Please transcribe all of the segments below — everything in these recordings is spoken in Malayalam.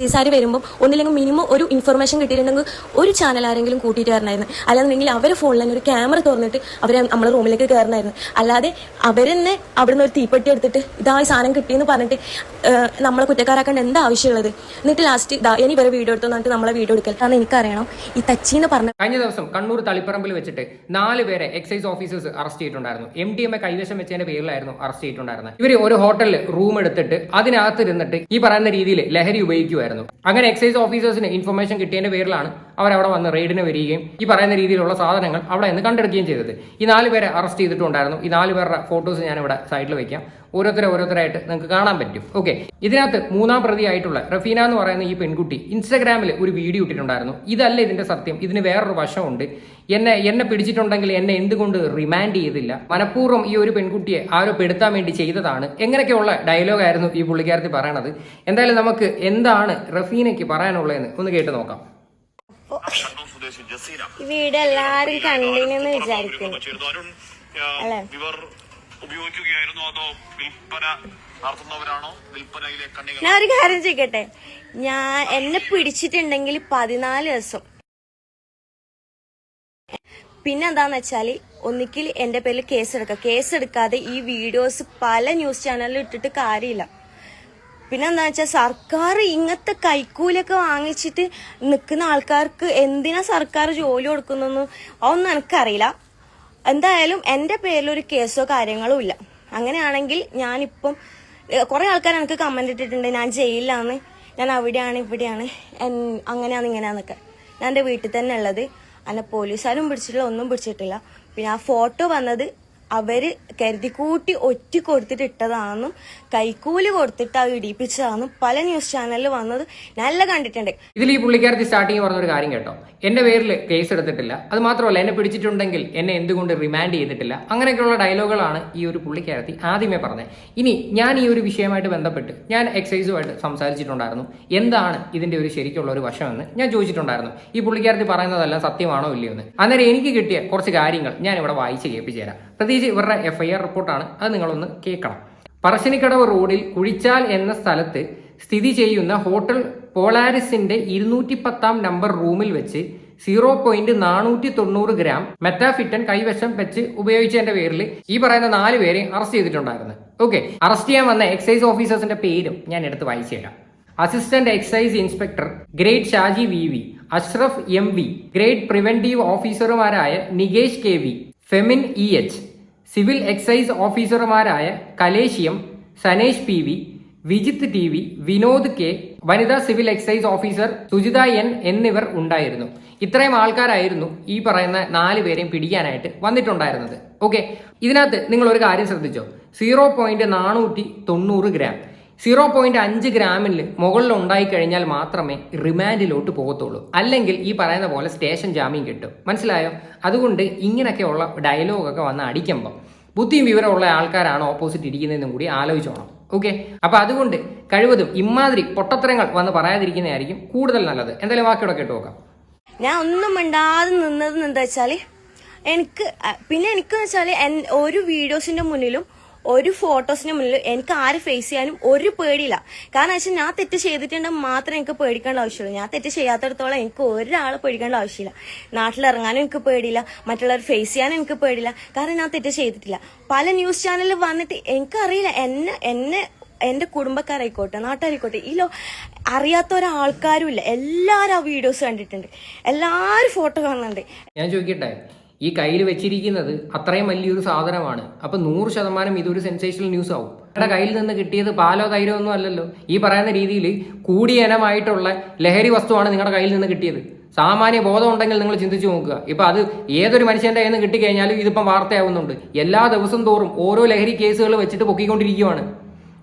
പോലീസുകാർ വരുമ്പോൾ ഒന്നില്ലെങ്കിൽ മിനിമം ഒരു ഇൻഫർമേഷൻ കിട്ടിയിട്ടുണ്ടെങ്കിൽ ഒരു ചാനൽ ആരെങ്കിലും കൂട്ടിയിട്ട് വരണമായിരുന്നു. അല്ലാന്നുണ്ടെങ്കിൽ അവരെ ഫോണിൽ തന്നെ ഒരു ക്യാമറ തുറന്നിട്ട് അവരെ നമ്മളെ റൂമിലേക്ക് കയറണമായിരുന്നു. അല്ലാതെ അവരെന്നെ അവിടുന്ന് ഒരു തീപ്പെട്ടി എടുത്തിട്ട് ഇതായി സാധനം കിട്ടിയെന്ന് പറഞ്ഞിട്ട് നമ്മളെ കുറ്റക്കാരാക്കേണ്ട എന്താ ആവശ്യമുള്ളത്? എന്നിട്ട് ലാസ്റ്റ് ഇനി ഇവരെ വീഡിയോ എടുത്തു എന്നിട്ട് നമ്മളെ വീഡിയോ എടുക്കൽ. കാരണം എനിക്കറിയണം ഈ തച്ചിന്ന് പറഞ്ഞ കഴിഞ്ഞ ദിവസം കണ്ണൂർ തളിപ്പറമ്പിൽ വെച്ചിട്ട് 4 പേരെ എക്സൈസ് ഓഫീസേഴ്സ് അറസ്റ്റ് ചെയ്തിട്ടുണ്ടായിരുന്നു. MDMA കൈവശം വെച്ചതിന്റെ പേരിലായിരുന്നു അറസ്റ്റ് ചെയ്തിട്ടുണ്ടായിരുന്നത്. ഇവർ ഒരു ഹോട്ടലിൽ റൂം എടുത്തിട്ട് അതിനകത്ത് ഇരുന്നിട്ട് ഈ പറയുന്ന രീതിയിൽ ലഹരി ഉപയോഗിക്കുമായിരുന്നു. അങ്ങനെ എക്സൈസ് ഓഫീസേഴ്സിന് ഇൻഫർമേഷൻ കിട്ടിയതിന്റെ പേരിലാണ് അവരവിടെ വന്ന് റെയ്ഡിന് വരികയും ഈ പറയുന്ന രീതിയിലുള്ള സാധനങ്ങൾ അവിടെ നിന്ന് കണ്ടെടുക്കുകയും ചെയ്തത്. ഈ 4 പേരെ അറസ്റ്റ് ചെയ്തിട്ടുണ്ടായിരുന്നു. ഈ 4 പേരുടെ ഫോട്ടോസ് ഞാൻ ഇവിടെ സൈഡിൽ വെക്കാം. ഓരോരുത്തരായിട്ട് നിങ്ങൾക്ക് കാണാൻ പറ്റും. ഓക്കെ, ഇതിനകത്ത് 3-ാം പ്രതിയായിട്ടുള്ള റഫീന എന്ന് പറയുന്ന ഈ പെൺകുട്ടി ഇൻസ്റ്റാഗ്രാമിൽ ഒരു വീഡിയോ ഇട്ടിട്ടുണ്ടായിരുന്നു. ഇതല്ല ഇതിന്റെ സത്യം, ഇതിന് വേറൊരു വശമുണ്ട്. എന്നെ പിടിച്ചിട്ടുണ്ടെങ്കിൽ എന്നെ എന്തുകൊണ്ട് റിമാൻഡ് ചെയ്തില്ല, മനഃപൂർവ്വം ഈ ഒരു പെൺകുട്ടിയെ ആരോ പെടുത്താൻ വേണ്ടി ചെയ്തതാണ്, എങ്ങനെയൊക്കെയുള്ള ഡയലോഗായിരുന്നു ഈ പുള്ളിക്കാരത്തി പറയണത്. എന്തായാലും നമുക്ക് എന്താണ് റഫീനയ്ക്ക് പറയാനുള്ളതെന്ന് ഒന്ന് കേട്ട് നോക്കാം. വീഡിയോ എല്ലാരും കണ്ടിനെന്ന് വിചാരിക്കുന്നു അല്ലേ? ഉപയോഗിക്കുകയായിരുന്നു അതോ വിൽപ്പന നടത്തുന്നവരാണോ? വിൽപ്പനയിലെ ഞാൻ ഒരു കാര്യം ചെയ്യട്ടെ, എന്നെ പിടിച്ചിട്ടുണ്ടെങ്കിൽ 14 ദിവസം. പിന്നെന്താന്ന് വെച്ചാല് ഒന്നിക്കിൽ എന്റെ പേരിൽ കേസെടുക്കാതെ ഈ വീഡിയോസ് പല ന്യൂസ് ചാനലിൽ ഇട്ടിട്ട് കാര്യമില്ല. പിന്നെന്താ വെച്ചാൽ സർക്കാർ ഇങ്ങനത്തെ കൈക്കൂലൊക്കെ വാങ്ങിച്ചിട്ട് നിൽക്കുന്ന ആൾക്കാർക്ക് എന്തിനാ സർക്കാർ ജോലി കൊടുക്കുന്നൊന്നും അതൊന്നും എനിക്കറിയില്ല. എന്തായാലും എന്റെ പേരിലൊരു കേസോ കാര്യങ്ങളോ ഇല്ല. അങ്ങനെയാണെങ്കിൽ ഞാനിപ്പം കുറെ ആൾക്കാർ എനിക്ക് കമന്റ് ഇട്ടിട്ടുണ്ട് ഞാൻ ജയിലിലാണ്, ഞാൻ അവിടെയാണ് ഇവിടെയാണ്, അങ്ങനെയാണ് ഇങ്ങനെയാന്നൊക്കെ. ഞാൻ എന്റെ വീട്ടിൽ തന്നെ ഉള്ളത്. അല്ല പോലീസുകാരും പിടിച്ചിട്ടില്ല, ഒന്നും പിടിച്ചിട്ടില്ല. പിന്നെ ആ ഫോട്ടോ വന്നത് അവര് കരുതിക്കൂട്ടി ഒറ്റ കൊടുത്തിട്ട് ഇട്ടതാണെന്നും കൈക്കൂലി കൊടുത്തിട്ട് അത് ഇടിപ്പിച്ചതാണെന്നും പല ന്യൂസ് ചാനലിൽ വന്നത് നല്ല കണ്ടിട്ടുണ്ട്. ഇതിൽ ഈ പുള്ളിക്കാരത്തി സ്റ്റാർട്ടിങ് പറഞ്ഞൊരു കാര്യം കേട്ടോ, എന്റെ പേരിൽ കേസ് എടുത്തിട്ടില്ല, അത് മാത്രമല്ല എന്നെ പിടിച്ചിട്ടുണ്ടെങ്കിൽ എന്നെ എന്തുകൊണ്ട് റിമാൻഡ് ചെയ്തിട്ടില്ല, അങ്ങനെയൊക്കെയുള്ള ഡയലോഗുകളാണ് ഈ ഒരു പുള്ളിക്കാരത്തി ആദ്യമേ പറഞ്ഞത്. ഇനി ഞാൻ ഈ ഒരു വിഷയമായിട്ട് ബന്ധപ്പെട്ട് ഞാൻ എക്സൈസുമായിട്ട് സംസാരിച്ചിട്ടുണ്ടായിരുന്നു. എന്താണ് ഇതിന്റെ ഒരു ശരിക്കുള്ള ഒരു വശമെന്ന് ഞാൻ ചോദിച്ചിട്ടുണ്ടായിരുന്നു. ഈ പുള്ളിക്കാരത്തി പറയുന്നതെല്ലാം സത്യമാണോ ഇല്ലയോ എന്ന്. അന്നേരം എനിക്ക് കിട്ടിയ കുറച്ച് കാര്യങ്ങൾ ഞാൻ ഇവിടെ വായിച്ച് കേൾപ്പിച്ചു തരാം. പ്രത്യേകിച്ച് ഇവരുടെ FIR റിപ്പോർട്ടാണ്, അത് നിങ്ങളൊന്ന് കേൾക്കണം. പറശ്ശിനിക്കടവ് റോഡിൽ കുഴിച്ചാൽ എന്ന സ്ഥലത്ത് സ്ഥിതി ചെയ്യുന്ന ഹോട്ടൽ പോളാരിസിന്റെ 210-ാം നമ്പർ റൂമിൽ വെച്ച് 0.490 ഗ്രാം മെറ്റാഫിറ്റൻ കൈവശം വെച്ച് ഉപയോഗിച്ചതിന്റെ പേരിൽ ഈ പറയുന്ന 4 പേരെ അറസ്റ്റ് ചെയ്തിട്ടുണ്ടായിരുന്നു. ഓക്കെ, അറസ്റ്റ് ചെയ്യാൻ വന്ന എക്സൈസ് ഓഫീസേഴ്സിന്റെ പേരും ഞാൻ എടുത്ത് വായിച്ചു തരാം. Assistant excise inspector grade Shaji VV, Ashraf MV, grade preventive ഓഫീസർമാരായ Nikesh KV, Femin EH, civil excise ഓഫീസർമാരായ കലേഷ്യം, Sanesh PV, Vijith TV, Vinod K, വനിതാ civil excise officer Sujitha N എന്നിവർ ഉണ്ടായിരുന്നു. ഇത്രയും ആൾക്കാരായിരുന്നു ഈ പറയുന്ന 4 പേരെയും പിടിക്കാനായിട്ട് വന്നിട്ടുണ്ടായിരുന്നത്. ഓക്കെ, ഇതിനകത്ത് നിങ്ങൾ ഒരു കാര്യം ശ്രദ്ധിച്ചോ, 0.490 ഗ്രാം 0.5 ഗ്രാമിന് മുകളിൽ ഉണ്ടായിക്കഴിഞ്ഞാൽ മാത്രമേ റിമാൻഡിലോട്ട് പോകത്തുള്ളൂ. അല്ലെങ്കിൽ ഈ പറയുന്ന പോലെ സ്റ്റേഷൻ ജാമ്യം കിട്ടും. മനസ്സിലായോ? അതുകൊണ്ട് ഇങ്ങനെയൊക്കെയുള്ള ഡയലോഗൊക്കെ വന്ന് അടിക്കുമ്പോൾ ബുദ്ധിയും വിവരമുള്ള ആൾക്കാരാണ് ഓപ്പോസിറ്റ് ഇരിക്കുന്നതെന്നും കൂടി ആലോചിച്ചോണം. ഓക്കെ, അപ്പൊ അതുകൊണ്ട് കഴിവതും ഇമാതിരി പൊട്ടത്തരങ്ങൾ വന്ന് പറയാതിരിക്കുന്നതായിരിക്കും കൂടുതൽ നല്ലത്. എന്തായാലും ബാക്കിയോടെ കേട്ട് നോക്കാം. ഞാൻ ഒന്നും മിണ്ടാതെ നിന്നത് എന്താ വെച്ചാല് എനിക്ക് വെച്ചാല് ഒരു വീഡിയോസിന്റെ മുന്നിലും ഒരു ഫോട്ടോസിന്റെ മുന്നിൽ എനിക്ക് ആര് ഫേസ് ചെയ്യാനും ഒരു പേടിയില്ല. കാരണം വെച്ചാൽ ഞാൻ തെറ്റ് ചെയ്തിട്ടുണ്ടെങ്കിൽ മാത്രമേ എനിക്ക് പേടിക്കേണ്ട ആവശ്യമുള്ളൂ. ഞാൻ തെറ്റ് ചെയ്യാത്തടത്തോളം എനിക്ക് ഒരാളെ പേടിക്കേണ്ട ആവശ്യമില്ല. നാട്ടിലിറങ്ങാനും എനിക്ക് പേടിയില്ല, മറ്റുള്ളവർ ഫേസ് ചെയ്യാനും എനിക്ക് പേടിയില്ല. കാരണം ഞാൻ തെറ്റ് ചെയ്തിട്ടില്ല. പല ന്യൂസ് ചാനലിൽ വന്നിട്ട് എനിക്കറിയില്ല, എന്റെ കുടുംബക്കാരായിക്കോട്ടെ നാട്ടുകാരായിക്കോട്ടെ അറിയാത്ത ഒരാൾക്കാരും ഇല്ല. എല്ലാരും ആ വീഡിയോസ് കണ്ടിട്ടുണ്ട്, എല്ലാരും ഫോട്ടോ കാണുന്നുണ്ട്. ഞാൻ ചോദിക്കട്ടെ, ഈ കയ്യിൽ വെച്ചിരിക്കുന്നത് അത്രയും വലിയൊരു സാധനമാണ്. അപ്പൊ 100% ഇതൊരു സെൻസേഷണൽ ന്യൂസ് ആവും. നിങ്ങളുടെ കയ്യിൽ നിന്ന് കിട്ടിയത് പാലോ തൈരോ ഒന്നും അല്ലല്ലോ. ഈ പറയുന്ന രീതിയിൽ കൂടിയ ഇനമായിട്ടുള്ള ലഹരി വസ്തുവാണ് നിങ്ങളുടെ കയ്യിൽ നിന്ന് കിട്ടിയത്. സാമാന്യ ബോധം ഉണ്ടെങ്കിൽ നിങ്ങൾ ചിന്തിച്ചു നോക്കുക. ഇപ്പൊ അത് ഏതൊരു മനുഷ്യന്റെ കയ്യിൽ നിന്ന് കിട്ടിക്കഴിഞ്ഞാലും ഇതിപ്പം വാർത്തയാവുന്നുണ്ട്. എല്ലാ ദിവസം തോറും ഓരോ ലഹരി കേസുകൾ വെച്ചിട്ട് പൊക്കിക്കൊണ്ടിരിക്കുകയാണ്.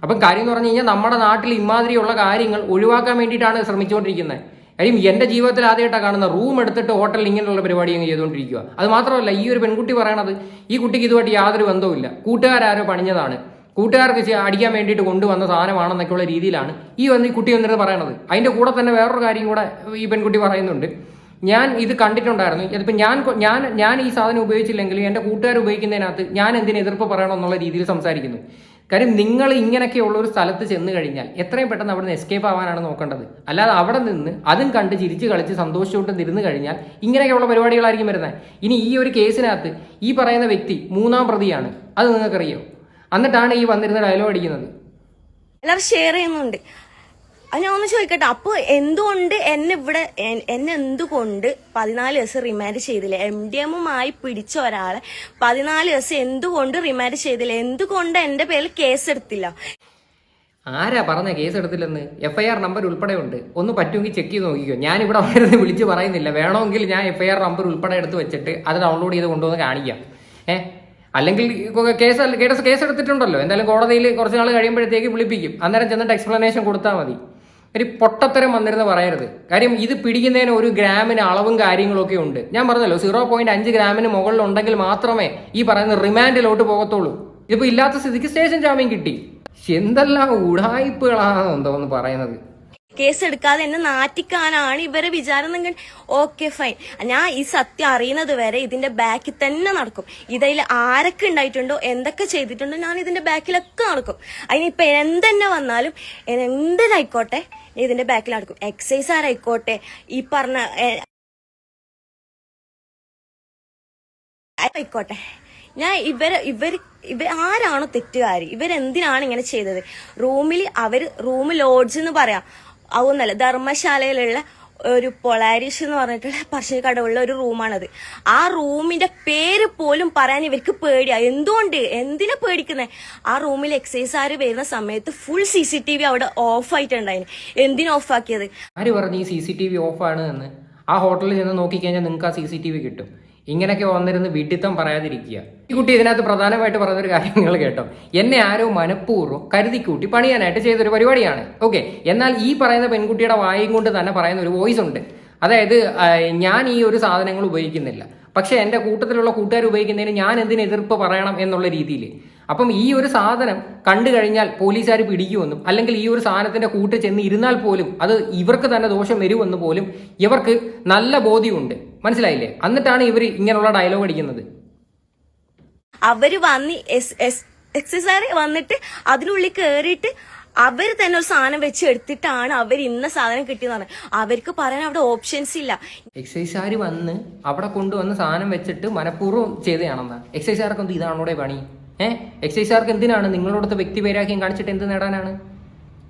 അപ്പം കാര്യം എന്ന് പറഞ്ഞു കഴിഞ്ഞാൽ നമ്മുടെ നാട്ടിൽ ഇമാതിരിയുള്ള കാര്യങ്ങൾ ഒഴിവാക്കാൻ വേണ്ടിയിട്ടാണ് ശ്രമിച്ചുകൊണ്ടിരിക്കുന്നത്. കാര്യം എന്റെ ജീവിതത്തിൽ ആദ്യമായിട്ടാണ് കാണുന്ന റൂം എടുത്തിട്ട് ഹോട്ടലിൽ ഇങ്ങനെയുള്ള പരിപാടി അങ്ങ് ചെയ്തുകൊണ്ടിരിക്കുക. അത് മാത്രമല്ല ഈ ഒരു പെൺകുട്ടി പറയണത് ഈ കുട്ടിക്ക് ഇതുമായിട്ട് യാതൊരു ബന്ധവുമില്ല, കൂട്ടുകാരോ പണിഞ്ഞതാണ്, കൂട്ടുകാർക്ക് അടിക്കാൻ വേണ്ടിയിട്ട് കൊണ്ടുവന്ന സാധനമാണെന്നൊക്കെയുള്ള രീതിയിലാണ് ഈ കുട്ടി വന്നിട്ട് പറയണത്. അതിന്റെ കൂടെ തന്നെ വേറൊരു കാര്യം കൂടെ ഈ പെൺകുട്ടി പറയുന്നുണ്ട്. ഞാൻ ഇത് കണ്ടിട്ടുണ്ടായിരുന്നു, ഇതിപ്പോൾ ഞാൻ ഈ സാധനം ഉപയോഗിച്ചില്ലെങ്കിലും എൻ്റെ കൂട്ടുകാർ ഉപയോഗിക്കുന്നതിനകത്ത് ഞാൻ എന്തിനു എതിർപ്പ് പറയണം എന്നുള്ള രീതിയിൽ സംസാരിക്കുന്നു. കാര്യം നിങ്ങൾ ഇങ്ങനെയൊക്കെയുള്ള ഒരു സ്ഥലത്ത് ചെന്ന് കഴിഞ്ഞാൽ എത്രയും പെട്ടെന്ന് അവിടെ നിന്ന് എസ്കേപ്പ് ആവാനാണ് നോക്കേണ്ടത്. അല്ലാതെ അവിടെ നിന്ന് അതും കണ്ട് ചിരിച്ച് കളിച്ച് സന്തോഷത്തോട്ട് ഇരുന്ന് കഴിഞ്ഞാൽ ഇങ്ങനെയൊക്കെയുള്ള പരിപാടികളായിരിക്കും വരുന്നത്. ഇനി ഈ ഒരു കേസിനകത്ത് ഈ പറയുന്ന വ്യക്തി 3-ാം പ്രതിയാണ്, അത് നിങ്ങൾക്കറിയോ? എന്നിട്ടാണ് ഈ വന്നിരുന്ന ഡയലോഗ് അടിക്കുന്നത്. എല്ലാവരും ഷെയർ ചെയ്യുന്നുണ്ട്. അത് ഞാൻ ഒന്ന് ചോദിക്കട്ടെ, അപ്പൊ എന്തുകൊണ്ട് എന്നെ എന്തുകൊണ്ട് 14 ദിവസം റിമാൻഡ് ചെയ്തില്ല? MDMA പിടിച്ച ഒരാളെ 14 ദിവസം എന്തുകൊണ്ട് റിമാൻഡ് ചെയ്തില്ല? എന്തുകൊണ്ട് എന്റെ പേരിൽ കേസെടുത്തില്ല? ആരാ പറഞ്ഞ കേസ് എടുത്തില്ലെന്ന്? FIR നമ്പർ ഉൾപ്പെടെ ഉണ്ട്. ഒന്ന് പറ്റുമെങ്കിൽ ചെക്ക് ചെയ്ത് നോക്കിക്കോ. ഞാൻ ഇവിടെ വരുന്നത് വിളിച്ച് പറയുന്നില്ല. വേണമെങ്കിൽ ഞാൻ FIR നമ്പർ ഉൾപ്പെടെ എടുത്ത് വെച്ചിട്ട് അത് ഡൗൺലോഡ് ചെയ്ത് കൊണ്ടുവന്ന് കാണിക്കാം. അല്ലെങ്കിൽ കേസ് എടുത്തിട്ടുണ്ടല്ലോ. എന്തായാലും കോടതിയിൽ കുറച്ച് നാൾ കഴിയുമ്പോഴത്തേക്ക് വിളിപ്പിക്കും. അന്നേരം ചെന്നിട്ട് എക്സ്പ്ലനേഷൻ കൊടുത്താൽ മതി. ഒരു പൊട്ടത്തരം വന്നിരുന്ന് പറയരുത്. കാര്യം ഇത് പിടിക്കുന്നതിന് 1 ഗ്രാമിന് അളവും കാര്യങ്ങളൊക്കെ ഉണ്ട്. ഞാൻ പറഞ്ഞല്ലോ 0.5 ഗ്രാമിന് മുകളിലുണ്ടെങ്കിൽ മാത്രമേ ഈ പറയുന്ന റിമാൻഡിലോട്ട് പോകത്തുള്ളൂ. ഇതിപ്പോ ഇല്ലാത്ത സ്ഥിതിക്ക് സ്റ്റേഷൻ ജാമ്യം കിട്ടി. എന്തെല്ലാം ഉടായ്പകളാണ് എന്തോന്ന് പറയുന്നത്. കേസ് എടുക്കാതെ എന്നെ നാറ്റിക്കാനാണ് ഇവരെ വിചാരം. നിങ്ങൾ ഓക്കെ ഫൈൻ, ഞാൻ ഈ സത്യം അറിയുന്നത് വരെ ഇതിന്റെ ബാക്കിൽ തന്നെ നടക്കും. ഇതിൽ ആരൊക്കെ ഉണ്ടായിട്ടുണ്ടോ, എന്തൊക്കെ ചെയ്തിട്ടുണ്ടോ, ഞാൻ ഇതിന്റെ ബാക്കിലൊക്കെ നടക്കും. അതിനിപ്പൊ എന്തെന്നെ വന്നാലും എന്തിനായിക്കോട്ടെ ഇതിന്റെ ബാക്കിൽ നടക്കും. എക്സൈസ് ആരായിക്കോട്ടെ, ഈ പറഞ്ഞ ആയിക്കോട്ടെ, ഞാൻ ഇവർ ആരാണോ തെറ്റുകാരി, ഇവരെന്തിനാണ് ഇങ്ങനെ ചെയ്തത്? റൂം ലോഡ്ജ് എന്ന് പറയാം, അതൊന്നല്ല, ധർമ്മശാലയിലുള്ള ഒരു പൊളാരിഷ് എന്ന് പറഞ്ഞിട്ടുള്ള പറശ്ശിനിക്കടവുള്ള ഒരു റൂമാണത്. ആ റൂമിന്റെ പേര് പോലും പറയാൻ ഇവർക്ക് പേടിയാ. എന്തിനാ പേടിക്കുന്നത്? ആ റൂമിൽ എക്സൈസുകാർ വരുന്ന സമയത്ത് ഫുൾ CCTV അവിടെ ഓഫ് ആയിട്ടുണ്ടായിരുന്നു. എന്തിനാ ഓഫ് ആക്കിയത്? ആര് പറഞ്ഞു ഈ CCTV ഓഫാണ് എന്ന്? ആ ഹോട്ടലിൽ ചെന്ന് നോക്കിക്കഴിഞ്ഞാൽ നിങ്ങൾക്ക് ആ CCTV കിട്ടും. ഇങ്ങനെയൊക്കെ വന്നിരുന്ന് വിഡിത്തം പറയാതിരിക്കുക. ഈ കുട്ടി ഇതിനകത്ത് പ്രധാനമായിട്ട് പറഞ്ഞൊരു കാര്യം നിങ്ങൾ കേട്ടോ. എന്നെ ആരോ മനഃപൂർവ്വം കരുതിക്കൂട്ടി പണിയാനായിട്ട് ചെയ്തൊരു പരിപാടിയാണ്. ഓക്കെ, എന്നാൽ ഈ പറയുന്ന പെൺകുട്ടിയുടെ വായും കൊണ്ട് തന്നെ പറയുന്ന ഒരു വോയിസ് ഉണ്ട്. അതായത് ഞാൻ ഈ ഒരു സാധനങ്ങൾ ഉപയോഗിക്കുന്നില്ല, പക്ഷെ എൻ്റെ കൂട്ടത്തിലുള്ള കൂട്ടുകാർ ഉപയോഗിക്കുന്നതിന് ഞാൻ എന്തിന് എതിർപ്പ് പറയണം എന്നുള്ള രീതിയിൽ. അപ്പം ഈ ഒരു സാധനം കണ്ടു കഴിഞ്ഞാൽ പോലീസുകാർ പിടിക്കുമെന്നും, അല്ലെങ്കിൽ ഈ ഒരു സാധനത്തിന്റെ കൂട്ട് ചെന്ന് ഇരുന്നാൽ പോലും അത് ഇവർക്ക് തന്നെ ദോഷം വരുമെന്ന് പോലും ഇവർക്ക് നല്ല ബോധ്യമുണ്ട്. മനസ്സിലായില്ലേ? എന്നിട്ടാണ് ഇവർ ഇങ്ങനെയുള്ള ഡയലോഗ് അടിക്കുന്നത്. അവര് എക്സൈസുകാർ വന്നിട്ട് അതിനുള്ളിൽ കയറിയിട്ട് അവർ തന്നെ ഒരു സാധനം വെച്ച് എടുത്തിട്ടാണ് അവർ ഇന്ന സാധനം കിട്ടിയെന്ന് പറഞ്ഞത്. അവർക്ക് പറയാൻ അവിടെ ഓപ്ഷൻസ് ഇല്ല. എക്സൈസുകാർ വന്ന് അവിടെ കൊണ്ടുവന്ന് സാധനം വെച്ചിട്ട് മനഃപൂർവ്വം ചെയ്തതാണെന്നാ? എക്സൈസുകാർക്ക് ഇതാണോടെ പണി? എക്സൈസുകാർക്ക് എന്തിനാണ് നിങ്ങളോടത്ത് വ്യക്തിവൈരാഗ്യം കാണിച്ചിട്ട് എന്ത് നേടാനാണ്?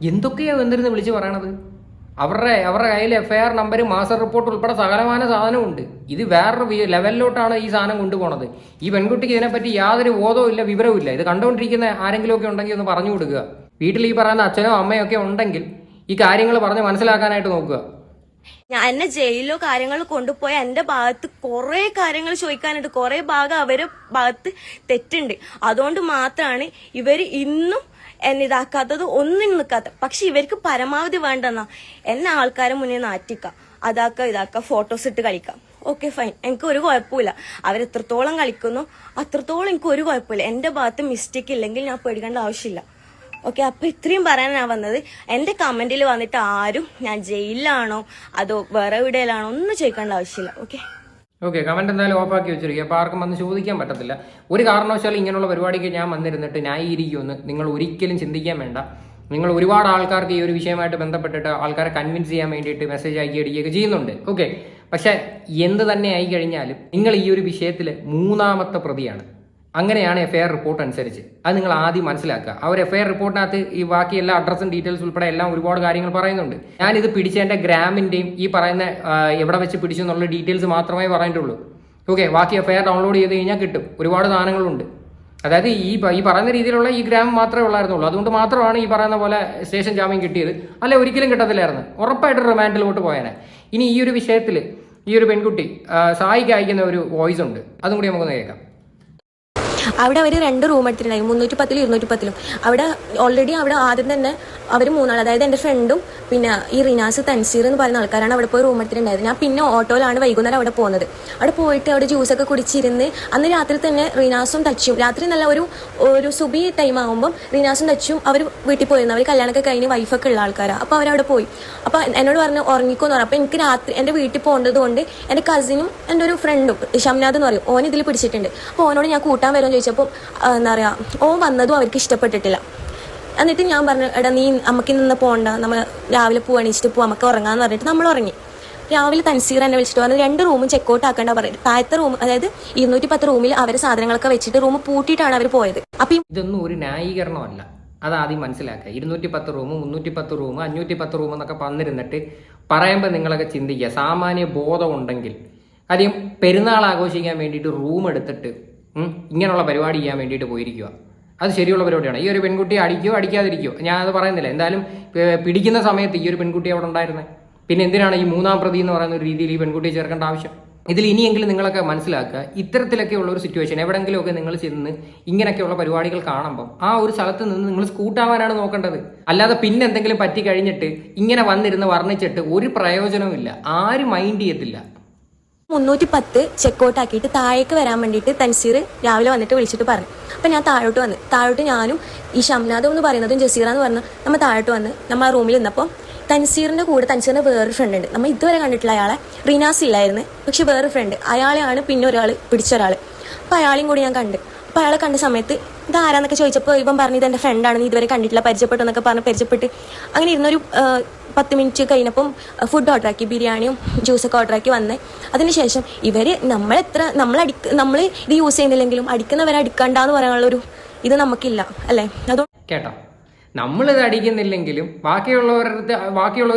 എന്തൊക്കെയാണ് എന്തിരുന്ന് വിളിച്ച് പറയണത്? അവരുടെ കയ്യിൽ FIR നമ്പർ, മാസ്റ്റർ റിപ്പോർട്ട് ഉൾപ്പെടെ സകലമായ സാധനമുണ്ട്. ഇത് വേറൊരു ലെവലിലോട്ടാണ് ഈ സാധനം കൊണ്ടുപോകുന്നത്. ഈ പെൺകുട്ടിക്ക് ഇതിനെപ്പറ്റി യാതൊരു ബോധവും ഇല്ല, വിവരവും ഇല്ല. ഇത് കണ്ടുകൊണ്ടിരിക്കുന്ന ആരെങ്കിലും ഒക്കെ ഉണ്ടെങ്കിൽ ഒന്ന് പറഞ്ഞു കൊടുക്കുക. വീട്ടിൽ ഈ പറയുന്ന അച്ഛനോ അമ്മയോ ഒക്കെ ഉണ്ടെങ്കിൽ ഈ കാര്യങ്ങൾ പറഞ്ഞ് മനസ്സിലാക്കാനായിട്ട് നോക്കുക. എന്നെ ജയിലിലോ കാര്യങ്ങൾ കൊണ്ടുപോയ എന്റെ ഭാഗത്ത് കുറെ കാര്യങ്ങൾ ചോദിക്കാനുണ്ട്. കുറെ ഭാഗം അവരെ ഭാഗത്ത് തെറ്റുണ്ട്. അതുകൊണ്ട് മാത്രമാണ് ഇവർ ഇന്നും എന്നെ ഇതാക്കാത്തത്, ഒന്നും നിൽക്കാത്ത. പക്ഷെ ഇവർക്ക് പരമാവധി വേണ്ടെന്നാ എന്നെ ആൾക്കാരെ മുന്നേ നാറ്റിക്കാം, ഇതാക്ക ഫോട്ടോസ് ഇട്ട് കളിക്കാം. ഓക്കെ ഫൈൻ, എനിക്ക് ഒരു കുഴപ്പമില്ല. അവരെത്രത്തോളം കളിക്കുന്നു അത്രത്തോളം എനിക്ക് ഒരു കുഴപ്പമില്ല. എന്റെ ഭാഗത്ത് മിസ്റ്റേക്ക് ഇല്ലെങ്കിൽ ഞാൻ പേടിക്കേണ്ട ആവശ്യമില്ല. ഓക്കെ, അപ്പൊ ഇത്രയും പറയാനാണ് വന്നത്. എന്റെ കമന്റിൽ വന്നിട്ട് ആരും ഞാൻ ജയിലിലാണോ അതോ വേറെ എവിടെയിലാണോ ഒന്നും ചോദിക്കേണ്ട ആവശ്യമില്ല. ഓക്കെ, കമന്റ് എന്തായാലും ഓഫാക്കി വെച്ചിരിക്കുക. അപ്പോൾ ആർക്കും വന്ന് ചോദിക്കാൻ പറ്റത്തില്ല. ഒരു കാരണവശാലും ഇങ്ങനെയുള്ള പരിപാടിക്ക് ഞാൻ വന്നിരുന്നിട്ട് ന്യായീകരിക്കുമെന്ന് നിങ്ങൾ ഒരിക്കലും ചിന്തിക്കാൻ വേണ്ട. നിങ്ങൾ ഒരുപാട് ആൾക്കാർക്ക് ഈ ഒരു വിഷയമായിട്ട് ബന്ധപ്പെട്ടിട്ട് ആൾക്കാരെ കൺവിൻസ് ചെയ്യാൻ വേണ്ടിയിട്ട് മെസ്സേജ് അയക്കി അടിക്കുകയൊക്കെ ചെയ്യുന്നുണ്ട്. ഓക്കെ, പക്ഷെ എന്ത് തന്നെ ആയി കഴിഞ്ഞാലും നിങ്ങൾ ഈ ഒരു വിഷയത്തിൽ 3-ാമത്തെ പ്രതിയാണ്. അങ്ങനെയാണ് FIR റിപ്പോർട്ട് അനുസരിച്ച്. അത് നിങ്ങൾ ആദ്യം മനസ്സിലാക്കുക. ആ ഒരു FIR റിപ്പോർട്ടിനകത്ത് ഈ ബാക്കി എല്ലാ അഡ്രസ്സും ഡീറ്റെയിൽസ് ഉൾപ്പെടെ എല്ലാം ഒരുപാട് കാര്യങ്ങൾ പറയുന്നുണ്ട്. ഞാനിത് പിടിച്ചതിൻ്റെ ഗ്രാമിൻ്റെയും ഈ പറയുന്ന എവിടെ വെച്ച് പിടിച്ചു എന്നുള്ള ഡീറ്റെയിൽസ് മാത്രമേ പറഞ്ഞിട്ടുള്ളൂ. ഓക്കെ, ബാക്കി FIR ഡൗൺലോഡ് ചെയ്ത് കഴിഞ്ഞാൽ കിട്ടും. ഒരുപാട് സാധനങ്ങളുണ്ട്. അതായത് ഈ പറയുന്ന രീതിയിലുള്ള ഈ ഗ്രാം മാത്രമേ ഉള്ളായിരുന്നുള്ളൂ. അതുകൊണ്ട് മാത്രമാണ് ഈ പറയുന്ന പോലെ സ്റ്റേഷൻ ജാമ്യം കിട്ടിയത്. അല്ലെ ഒരിക്കലും കിട്ടത്തില്ലായിരുന്നു. ഉറപ്പായിട്ട് റിമാൻഡിലോട്ട് പോയേനെ. ഇനി ഈ ഒരു വിഷയത്തിൽ ഈ ഒരു പെൺകുട്ടി സായിക്ക് അയക്കുന്ന ഒരു വോയിസ് ഉണ്ട്, അതും കൂടി നമുക്കൊന്ന് കേൾക്കാം. അവിടെ അവർ 2 റൂം എടുത്തിട്ടുണ്ടായിരുന്നു, 310 210. അവിടെ ഓൾറെഡി അവിടെ ആദ്യം തന്നെ അവർ 3 ആൾ, അതായത് എൻ്റെ ഫ്രണ്ടും പിന്നെ ഈ റിനാസ് തൻസീർ എന്ന് പറയുന്ന ആൾക്കാരാണ് അവിടെ പോയി റൂം എടുത്തിട്ടുണ്ടായത്. ഞാൻ പിന്നെ ഓട്ടോയിലാണ് വൈകുന്നേരം അവിടെ പോകുന്നത്. അവിടെ പോയിട്ട് അവിടെ ജ്യൂസൊക്കെ കുടിച്ചിരുന്ന് അന്ന് രാത്രി തന്നെ റിനാസും തച്ചും, രാത്രി നല്ല ഒരു സുബി ടൈം ആകുമ്പം റിനാസും തച്ചും അവർ വീട്ടിൽ പോയിരുന്നു. അവർ കല്യാണമൊക്കെ കഴിഞ്ഞ് വൈഫൊക്കെ ഉള്ള ആൾക്കാരാണ്. അപ്പോൾ അവരവിടെ പോയി. അപ്പോൾ എന്നോട് പറഞ്ഞു ഉറങ്ങിക്കോന്ന് പറഞ്ഞു. അപ്പോൾ എനിക്ക് രാത്രി എൻ്റെ വീട്ടിൽ പോകേണ്ടത് കൊണ്ട് എൻ്റെ കസിനും എൻ്റെ ഒരു ഫ്രണ്ടും ഷംനാഥ് എന്ന് പറയും, ഓൻ ഇതിൽ പിടിച്ചിട്ടുണ്ട്. അപ്പോൾ ഓനോട് ഞാൻ കൂട്ടാൻ വരുമെന്ന് ചോദിച്ചപ്പോൾ എന്താ പറയുക, ഓൻ വന്നതും അവർക്ക് ഇഷ്ടപ്പെട്ടിട്ടില്ല. എന്നിട്ട് ഞാൻ പറഞ്ഞു, എടാ നീ നമുക്ക് നിന്ന് പോകണ്ട, നമ്മൾ രാവിലെ എണീച്ചിട്ട് പോവാം, നമുക്ക് ഉറങ്ങാന്ന് പറഞ്ഞിട്ട് നമ്മൾ ഉറങ്ങി. രാവിലെ തൻസീർ എന്നെ വിളിച്ചിട്ട് പറഞ്ഞു 2 റൂമും ചെക്കൗട്ട് ആക്കേണ്ട പറഞ്ഞിട്ട് താഴത്തെ റൂം, അതായത് 210 റൂമിൽ അവരെ സാധനങ്ങളൊക്കെ വെച്ചിട്ട് റൂം പൂട്ടിയിട്ടാണ് അവർ പോയത്. അപ്പൊ ഇതൊന്നും ഒരു ന്യായീകരണമല്ല, അതാദ്യം മനസ്സിലാക്കുക. 210 റൂം, 310 റൂം, 510 റൂം എന്നൊക്കെ വന്നിരുന്നിട്ട് പറയുമ്പോൾ നിങ്ങളൊക്കെ ചിന്തിക്കുക, സാമാന്യ ബോധം ഉണ്ടെങ്കിൽ. കാര്യം പെരുന്നാൾ ആഘോഷിക്കാൻ വേണ്ടിയിട്ട് റൂം എടുത്തിട്ട് ഇങ്ങനെയുള്ള പരിപാടി ചെയ്യാൻ വേണ്ടിയിട്ട് പോയിരിക്കുക. അത് ശരിയുള്ള പരിപാടിയാണ്. ഈ ഒരു പെൺകുട്ടിയെ അടിക്കോ അടിക്കാതിരിക്കോ ഞാൻ അത് പറയുന്നില്ല. എന്തായാലും പിടിക്കുന്ന സമയത്ത് ഈ ഒരു പെൺകുട്ടി അവിടെ ഉണ്ടായിരുന്നത്. പിന്നെ എന്തിനാണ് ഈ 3-ാം പ്രതി എന്ന് പറയുന്ന ഒരു രീതിയിൽ ഈ പെൺകുട്ടിയെ ചേർക്കേണ്ട ആവശ്യം? ഇതിൽ ഇനിയെങ്കിലും നിങ്ങളൊക്കെ മനസ്സിലാക്കുക, ഇത്തരത്തിലൊക്കെ ഉള്ള ഒരു സിറ്റുവേഷൻ എവിടെയെങ്കിലുമൊക്കെ നിങ്ങൾ ചെന്ന് ഇങ്ങനെയൊക്കെയുള്ള പരിപാടികൾ കാണുമ്പം ആ ഒരു സ്ഥലത്ത് നിന്ന് നിങ്ങൾ സ്കൂട്ടാവാനാണ് നോക്കേണ്ടത്. അല്ലാതെ പിന്നെ എന്തെങ്കിലും പറ്റി കഴിഞ്ഞിട്ട് ഇങ്ങനെ വന്നിരുന്ന് വർണ്ണിച്ചിട്ട് ഒരു പ്രയോജനവുമില്ല. ആരും മൈൻഡ് ചെയ്യത്തില്ല. 310 ചെക്കൗട്ട് ആക്കിയിട്ട് താഴേക്ക് വരാൻ വേണ്ടിയിട്ട് തൻസീർ രാവിലെ വന്നിട്ട് വിളിച്ചിട്ട് പറഞ്ഞു. അപ്പം ഞാൻ താഴോട്ട് ഞാനും ഈ ഷംനാദ് എന്ന് പറയുന്നതും ജസീറ എന്ന് പറഞ്ഞ നമ്മൾ താഴോട്ട് വന്ന് നമ്മൾ ആ റൂമിൽ നിന്നപ്പോൾ തൻസീറിൻ്റെ വേറൊരു ഫ്രണ്ട് ഉണ്ട്. നമ്മൾ ഇതുവരെ കണ്ടിട്ടുള്ള അയാളെ റിനാസ് ഇല്ലായിരുന്നു, പക്ഷെ വേറൊരു ഫ്രണ്ട് അയാളെയാണ് പിന്നെ ഒരാൾ പിടിച്ചൊരാൾ. അപ്പോൾ അയാളെയും കൂടി ഞാൻ കണ്ട്. അപ്പോൾ അയാളെ കണ്ട സമയത്ത് ഇതാരാന്നൊക്കെ ചോദിച്ചപ്പോൾ ഇവൻ പറഞ്ഞു ഇതെൻ്റെ ഫ്രണ്ടാണ്, നീ ഇതുവരെ കണ്ടിട്ടില്ല, പരിചയപ്പെട്ടു എന്നൊക്കെ പറഞ്ഞ് പരിചയപ്പെട്ട് അങ്ങനെ ഇരുന്നൊരു 10 മിനിറ്റ് കഴിഞ്ഞപ്പം ഫുഡ് ഓർഡറാക്കി, ബിരിയാണിയും ജ്യൂസൊക്കെ ഓർഡറാക്കി വന്ന്. അതിനുശേഷം ഇവർ നമ്മൾ ഇത് യൂസ് ചെയ്യുന്നില്ലെങ്കിലും അടിക്കുന്നവരെ അടിക്കണ്ടെന്ന് പറയാനുള്ളൊരു ഇത് നമുക്കില്ല അല്ലേ? അതുകൊണ്ട് കേട്ടോ, നമ്മളിത് അടിക്കുന്നില്ലെങ്കിലും ബാക്കിയുള്ളവർ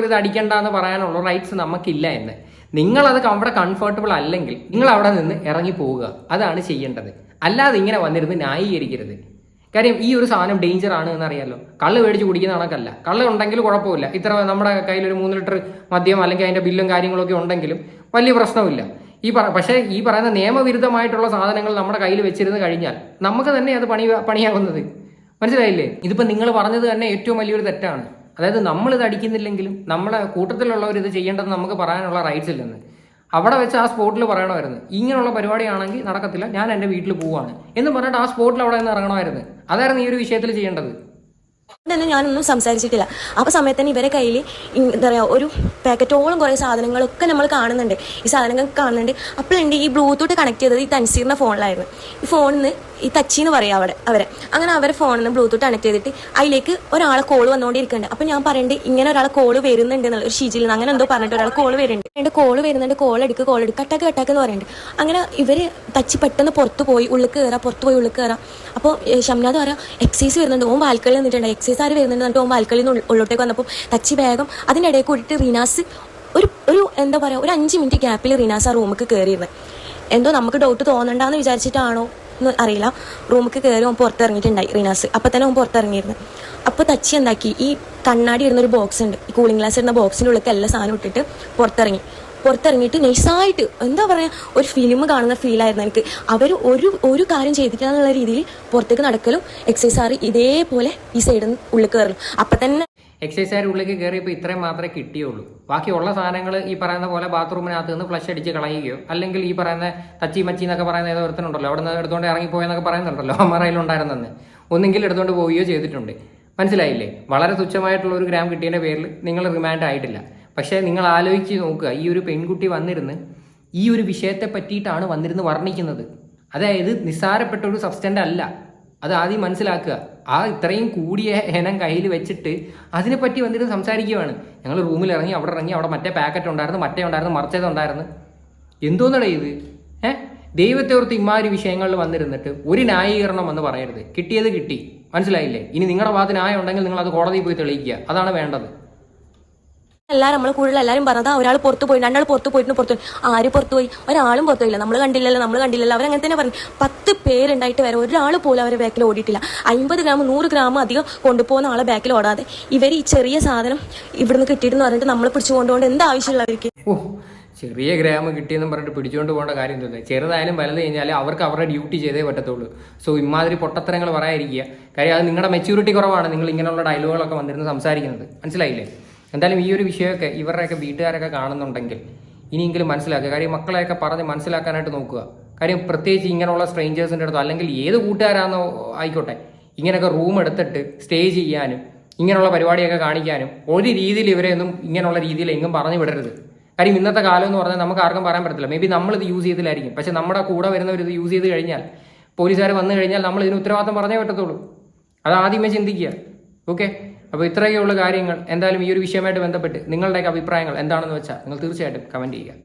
ഇത് അടിക്കണ്ട എന്ന് പറയാനുള്ള റൈറ്റ്സ് നമുക്കില്ല എന്ന്. നിങ്ങളത് അവിടെ കംഫർട്ടബിൾ അല്ലെങ്കിൽ നിങ്ങൾ അവിടെ നിന്ന് ഇറങ്ങി പോവുക, അതാണ് ചെയ്യേണ്ടത്. അല്ലാതെ ഇങ്ങനെ വന്നിരുന്ന് ന്യായീകരിക്കരുത്. കാര്യം ഈ ഒരു സാധനം ഡേഞ്ചർ ആണ് എന്നറിയാലോ. കള്ള് മേടിച്ച് കുടിക്കുന്ന കണക്കല്ല. കള്ള് ഉണ്ടെങ്കിൽ കുഴപ്പമില്ല, ഇത്ര നമ്മുടെ കയ്യിൽ ഒരു 3 ലിറ്റർ മദ്യം അല്ലെങ്കിൽ അതിന്റെ ബില്ലും കാര്യങ്ങളൊക്കെ ഉണ്ടെങ്കിലും വലിയ പ്രശ്നമില്ല. പക്ഷേ ഈ പറയുന്ന നിയമവിരുദ്ധമായിട്ടുള്ള സാധനങ്ങൾ നമ്മുടെ കയ്യിൽ വെച്ചിരുന്ന് കഴിഞ്ഞാൽ നമുക്ക് തന്നെ അത് പണിയാകുന്നത്. മനസ്സിലായില്ലേ? ഇതിപ്പോൾ നിങ്ങൾ പറഞ്ഞത് തന്നെ ഏറ്റവും വലിയൊരു തെറ്റാണ്. അതായത് നമ്മളിത് അടിക്കുന്നില്ലെങ്കിലും നമ്മുടെ കൂട്ടത്തിലുള്ളവർ ഇത് ചെയ്യേണ്ടത് നമുക്ക് പറയാനുള്ള റൈറ്റ്സ് ഇല്ലെന്ന്. അവിടെ വെച്ച് ആ സ്പോട്ടിൽ പറയണമായിരുന്നു, ഇങ്ങനെയുള്ള പരിപാടിയാണെങ്കിൽ നടക്കത്തില്ല, ഞാൻ എൻ്റെ വീട്ടിൽ പോവാണ് എന്ന് പറഞ്ഞിട്ട് ആ സ്പോട്ടിൽ അവിടെ നിന്ന് ഇറങ്ങണമായിരുന്നു. അതായിരുന്നു ഈ ഒരു വിഷയത്തിൽ ചെയ്യേണ്ടത്. തന്നെ ഞാനൊന്നും സംസാരിച്ചിട്ടില്ല. അപ്പോൾ സമയത്ത് തന്നെ ഇവരെ കയ്യിൽ എന്താ പറയുക, ഒരു പാക്കറ്റോളം കുറേ സാധനങ്ങളൊക്കെ നമ്മൾ കാണുന്നുണ്ട്. ഈ സാധനങ്ങൾ കാണുന്നുണ്ട്. അപ്പോഴുണ്ട് ഈ ബ്ലൂടൂത്ത് കണക്ട് ചെയ്തത് ഈ തൻസീറിൻ്റെ ഫോണിലായിരുന്നു. ഈ ഫോണിൽ നിന്ന് ഈ തച്ചി എന്ന് പറയാം അവരെ അങ്ങനെ അവരെ ഫോണിൽ നിന്ന് ബ്ലൂടൂത്ത് കണക്ട് ചെയ്തിട്ട് അതിലേക്ക് ഒരാളെ കോൾ വന്നുകൊണ്ടിരിക്കുന്നുണ്ട്. അപ്പം ഞാൻ പറയുന്നുണ്ട് ഇങ്ങനെ ഒരാളെ കോൾ വരുന്നുണ്ട് എന്നുള്ള ഒരു ഷീജിൽ നിന്ന് അങ്ങനെ എന്തോ പറഞ്ഞിട്ട് ഒരാൾ കോൾ വരുന്നുണ്ട്. കോൾ വരുന്നുണ്ട്, കോൾ എടുക്ക് കട്ടാക്ക് എന്ന് പറയുന്നുണ്ട്. അങ്ങനെ ഇവർ തച്ചി പെട്ടെന്ന് പുറത്ത് പോയി ഉള്ളിൽ കയറാം. അപ്പോൾ ഷംനാദ് പറയാം എക്സൈസ് വരുന്നുണ്ട്, ഓൻ ബാൽക്കണിയിൽ നിന്നിട്ടുണ്ട്, എക്സൈസ് ആര് വരുന്നുണ്ട് എന്നിട്ട് ഓൻ ബാൽക്കണിയിൽ നിന്ന് ഉള്ളോട്ടേക്ക് വന്നപ്പോൾ തച്ചി വേഗം അതിൻ്റെ ഇടയിൽ കൂടിയിട്ട് റീനാസ് ഒരു എന്താ പറയുക, ഒരു 5 മിനിറ്റ് ഗ്യാപ്പിൽ റീനാസ് ആ റൂമിൽ കയറിയിരുന്നത്. എന്തോ നമുക്ക് ഡൗട്ട് തോന്നണ്ടെന്ന് വിചാരിച്ചിട്ടാണോ എന്ന് അറിയില്ല. റൂമിൽ കയറി ഓൻ പുറത്തിറങ്ങിയിട്ടുണ്ടായി റീനാസ്. അപ്പം തന്നെ ഓൻ പുറത്തിറങ്ങിയിരുന്നു. അപ്പോൾ തച്ചി എന്താക്കി, ഈ കണ്ണാടി ഇടുന്നൊരു ബോക്സ് ഉണ്ട്, ഈ കൂളിംഗ് ഗ്ലാസ് ഇടുന്ന ബോക്സിൻ്റെ ഉള്ളിൽ എല്ലാ സാധനം ഇട്ടിട്ട് പുറത്തിറങ്ങിയിട്ട് നൈസായിട്ട് എന്താ പറയുക, ഒരു ഫിലിം കാണുന്ന ഫീലായിരുന്നു എനിക്ക്. അവർ ഒരു കാര്യം ചെയ്തിട്ടില്ല എന്നുള്ള രീതിയിൽ പുറത്തേക്ക് നടക്കലും എക്സൈസാർ ഇതേപോലെ ഈ സൈഡിൽ നിന്ന് ഉള്ളിൽ കയറലും. അപ്പം തന്നെ എക്സൈസുകാർ ഉള്ളിലേക്ക് കയറിയപ്പോൾ ഇത്രയും മാത്രമേ കിട്ടിയുള്ളൂ. ബാക്കിയുള്ള സാധനങ്ങൾ ഈ പറയുന്ന പോലെ ബാത്റൂമിനകത്ത് നിന്ന് ഫ്ലഷ് അടിച്ച് കളയുകയോ അല്ലെങ്കിൽ ഈ പറയുന്ന തച്ചി മച്ചി എന്നൊക്കെ പറയുന്ന ഏതോ ഒരുത്തനുണ്ടല്ലോ അവിടെ നിന്ന് എടുത്തുകൊണ്ട് ഇറങ്ങിപ്പോയെന്നൊക്കെ പറയുന്നുണ്ടല്ലോ, അമറയിലുണ്ടായിരുന്നെന്ന് ഒന്നെങ്കിൽ എടുത്തുകൊണ്ട് പോവുകയോ ചെയ്തിട്ടുണ്ട്. മനസ്സിലായില്ലേ? വളരെ തുച്ഛമായിട്ടുള്ള ഒരു ഗ്രാം കിട്ടിയതിൻ്റെ പേരിൽ നിങ്ങൾ റിമാൻഡ് ആയിട്ടില്ല. പക്ഷേ നിങ്ങൾ ആലോചിച്ച് നോക്കുക, ഈ ഒരു പെൺകുട്ടി വന്നിരുന്ന് ഈ ഒരു വിഷയത്തെ പറ്റിയിട്ടാണ് വന്നിരുന്ന് വർണ്ണിക്കുന്നത്. അതായത് നിസ്സാരപ്പെട്ട ഒരു സബ്സ്റ്റൻ്റ് അല്ല. അത് ആദ്യം മനസ്സിലാക്കുക. ആ ഇത്രയും കൂടിയ ഹനം കയ്യിൽ വെച്ചിട്ട് അതിനെപ്പറ്റി വന്നിട്ട് സംസാരിക്കുകയാണ്. ഞങ്ങൾ റൂമിൽ ഇറങ്ങി അവിടെ മറ്റേ പാക്കറ്റ് ഉണ്ടായിരുന്നു, മറിച്ചതുണ്ടായിരുന്നു. എന്തോന്നടേ ഇത്? ദൈവത്തെ ഓർത്ത് ഇമാതിരി വിഷയങ്ങളിൽ വന്നിരുന്നിട്ട് ഒരു ന്യായീകരണം എന്ന് പറയരുത്. കിട്ടിയത് കിട്ടി, മനസ്സിലായില്ലേ? ഇനി നിങ്ങളുടെ ഭാഗത്ത് ന്യായം ഉണ്ടെങ്കിൽ നിങ്ങൾ അത് കോടതിയിൽ പോയി തെളിയിക്കുക, അതാണ് വേണ്ടത്. നമ്മൾ കൂടുതൽ എല്ലാവരും പറഞ്ഞത് ഒരാൾ പുറത്ത് പോയി, 2 ആൾ പുറത്ത് പോയി. ആര് പുറത്തു പോയി? ഒരാളും പുറത്തു പോയില്ല. നമ്മൾ കണ്ടില്ലല്ലോ. അവരങ്ങനെ തന്നെ പറഞ്ഞു. 10 പേരുണ്ടായിട്ട് വരെ ഒരാൾ പോലും അവരെ ബാക്കിൽ ഓടിയിട്ടില്ല. 50 ഗ്രാം 100 ഗ്രാം അധികം കൊണ്ടുപോകുന്ന ആളെ ബാക്കിൽ ഓടാതെ ഇവർ ഈ ചെറിയ സാധനം ഇവിടുന്ന് കിട്ടിയിട്ടെന്ന് പറഞ്ഞിട്ട് നമ്മളെ പിടിച്ചു കൊണ്ടുപോകേണ്ട എന്താ ആവശ്യമുള്ളവർക്ക്? ചെറിയ ഗ്രാം കിട്ടിയെന്നും പറഞ്ഞിട്ട് പിടിച്ചുകൊണ്ട് പോകേണ്ട കാര്യം തോന്നുന്നത്. ചെറുതായാലും വലുത് കഴിഞ്ഞാൽ അവർക്ക് അവരുടെ ഡ്യൂട്ടി ചെയ്തേ പറ്റത്തുള്ളൂ. സോ ഇമാതിരി പൊട്ടത്തരങ്ങൾ പറയാതിരിക്കുക. കാര്യം അത് നിങ്ങളുടെ മെച്യൂരിറ്റി കുറവാണ് നിങ്ങൾ ഇങ്ങനെയുള്ള ഡയലോഗുകളൊക്കെ വന്നിരുന്ന് സംസാരിക്കുന്നത്. മനസ്സിലായില്ലേ? എന്തായാലും ഈ ഒരു വിഷയമൊക്കെ ഇവരുടെയൊക്കെ വീട്ടുകാരൊക്കെ കാണുന്നുണ്ടെങ്കിൽ ഇനിയെങ്കിലും മനസ്സിലാക്കുക. കാര്യം മക്കളെയൊക്കെ പറഞ്ഞ് മനസ്സിലാക്കാനായിട്ട് നോക്കുക. കാര്യം പ്രത്യേകിച്ച് ഇങ്ങനെയുള്ള സ്ട്രേഞ്ചേഴ്സിൻ്റെ അടുത്തോ അല്ലെങ്കിൽ ഏത് കൂട്ടുകാരാണെന്നോ ആയിക്കോട്ടെ, ഇങ്ങനെയൊക്കെ റൂം എടുത്തിട്ട് സ്റ്റേ ചെയ്യാനും ഇങ്ങനെയുള്ള പരിപാടിയൊക്കെ കാണിക്കാനും ഒരു രീതിയിൽ ഇവരെയൊന്നും ഇങ്ങനെയുള്ള രീതിയിൽ എങ്ങും പറഞ്ഞു വിടരുത്. കാര്യം ഇന്നത്തെ കാലം എന്ന് പറഞ്ഞാൽ നമുക്ക് ആർക്കും പറയാൻ പറ്റത്തില്ല. മേ ബി നമ്മളിത് യൂസ് ചെയ്തില്ലായിരിക്കും, പക്ഷെ നമ്മുടെ കൂടെ വരുന്നവർ ഇത് യൂസ് ചെയ്ത് കഴിഞ്ഞാൽ പോലീസുകാർ വന്നു കഴിഞ്ഞാൽ നമ്മൾ ഇതിന് ഉത്തരവാദിത്തം പറഞ്ഞേ പറ്റത്തുള്ളൂ. അത് ആദ്യമേ ചിന്തിക്കുക. ഓക്കെ, അപ്പോൾ ഇത്രയൊക്കെയുള്ള കാര്യങ്ങൾ. എന്തായാലും ഈ ഒരു വിഷയമായിട്ട് ബന്ധപ്പെട്ട് നിങ്ങളുടെയൊക്കെ അഭിപ്രായങ്ങൾ എന്താണെന്ന് വെച്ചാൽ നിങ്ങൾ തീർച്ചയായിട്ടും കമൻറ്റ് ചെയ്യുക.